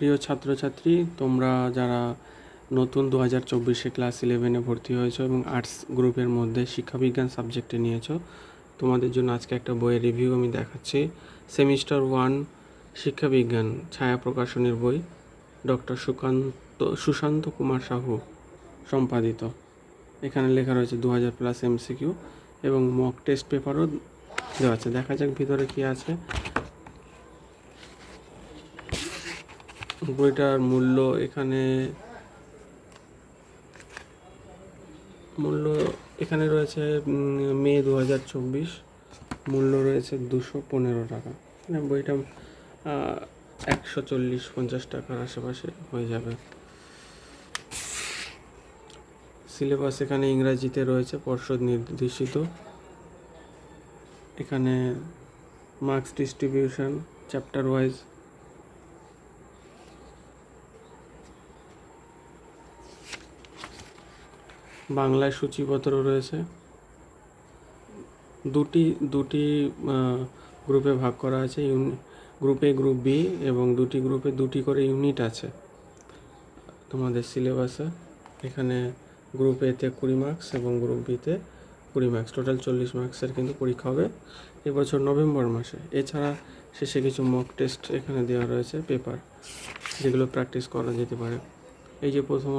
প্রিয় ছাত্রছাত্রী, তোমরা যারা নতুন 2024 ক্লাস 11-এ ভর্তি হয়েছো এবং আর্টস গ্রুপের মধ্যে শিক্ষাবিজ্ঞান সাবজেক্টে নিয়েছো, তোমাদের জন্য আজকে একটা বইয়ের রিভিউ আমি দেখাচ্ছি। সেমিস্টার 1 শিক্ষাবিজ্ঞান ছায়া প্রকাশনীর বই, ডক্টর সুশান্ত কুমার সাহু সম্পাদিত। এখানে লেখা রয়েছে 2000+ MCQ এবং মক টেস্ট পেপারও দেওয়া আছে। দেখা যাক ভিতরে কি আছে। বইটার মূল্য এখানে রয়েছে মে 2024, মূল্য রয়েছে 215 টাকা। মানে বইটা 140-50 টাকার আশেপাশে হয়ে যাবে। সিলেবাস এখানে ইংরাজিতে রয়েছে, পর্ষদ নির্দেশিত। এখানে মার্কস ডিস্ট্রিবিউশন চ্যাপ্টার ওয়াইজ, বাংলায় সূচিপত্র রয়েছে। দুটি গ্রুপে ভাগ করা আছে, গ্রুপ এ, গ্রুপ বি, এবং দুটি গ্রুপে দুটি করে ইউনিট আছে তোমাদের সিলেবাসে। এখানে গ্রুপ এতে 20 মার্কস এবং গ্রুপ বিতে 20 মার্কস, টোটাল 40 মার্কসের কিন্তু পরীক্ষা হবে এবছর নভেম্বর মাসে। এছাড়া শেষে কিছু মক টেস্ট এখানে দেওয়া রয়েছে, পেপার, যেগুলো প্র্যাকটিস করা যেতে পারে। এই যে প্রথম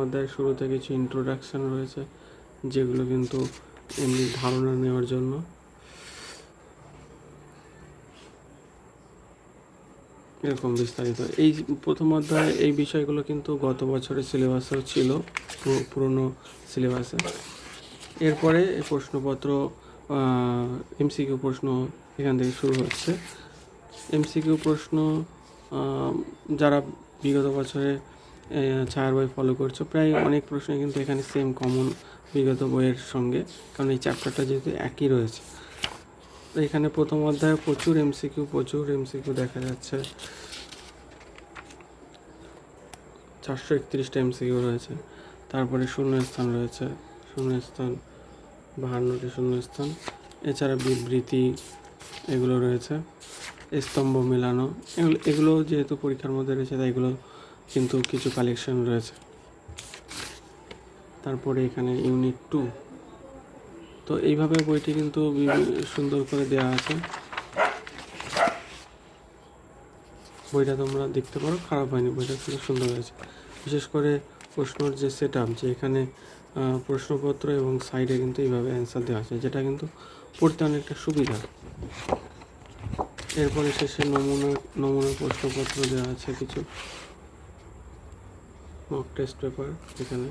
অধ্যায়ের শুরুতে কিছু ইন্ট্রোডাকশান রয়েছে, যেগুলো কিন্তু এমনি ধারণা নেওয়ার জন্য। এরকম বিস্তারিত এই প্রথম অধ্যায়ে এই বিষয়গুলো কিন্তু গত বছরের সিলেবাসেও ছিল, পুরনো সিলেবাসে। এরপরে এই প্রশ্নপত্র, MCQ প্রশ্ন এখান থেকে শুরু হচ্ছে। MCQ প্রশ্ন যারা বিগত বছরে ছায়ার বই ফলো করছো, প্রায় অনেক প্রশ্ন কিন্তু এখানে সেম কমন বিগত বইয়ের সঙ্গে, কারণ এই চ্যাপ্টারটা যেহেতু একই রয়েছে। তো এখানে প্রথম অধ্যায়ে প্রচুর MCQ দেখা যাচ্ছে। 431টা MCQ রয়েছে। তারপরে শূন্যস্থান রয়েছে, 52টি শূন্যস্থান। এছাড়া বিবৃতি এগুলো রয়েছে, স্তম্ভ মেলানো, এগুলো যেহেতু পরীক্ষার মধ্যে রয়েছে তাই এগুলো কিন্তু কিছু কালেকশন রয়েছে। তারপরে এখানে ইউনিট 2। তো এইভাবে বইটি কিন্তু সুন্দর করে দেওয়া আছে। বইটা তোমরা দেখতে পারো, খারাপ হয়নি, বইটা খুব সুন্দর হয়েছে। বিশেষ করে প্রশ্নর যে সেট আপ, যে এখানে প্রশ্নপত্র এবং সাইডে কিন্তু এইভাবে অ্যান্সার দেওয়া আছে, যেটা কিন্তু পড়তে অনেকটা সুবিধা। এরপরে শেষে নমুনা প্রশ্নপত্র দেওয়া আছে, কিছু মক টেস্ট পেপার এখানে।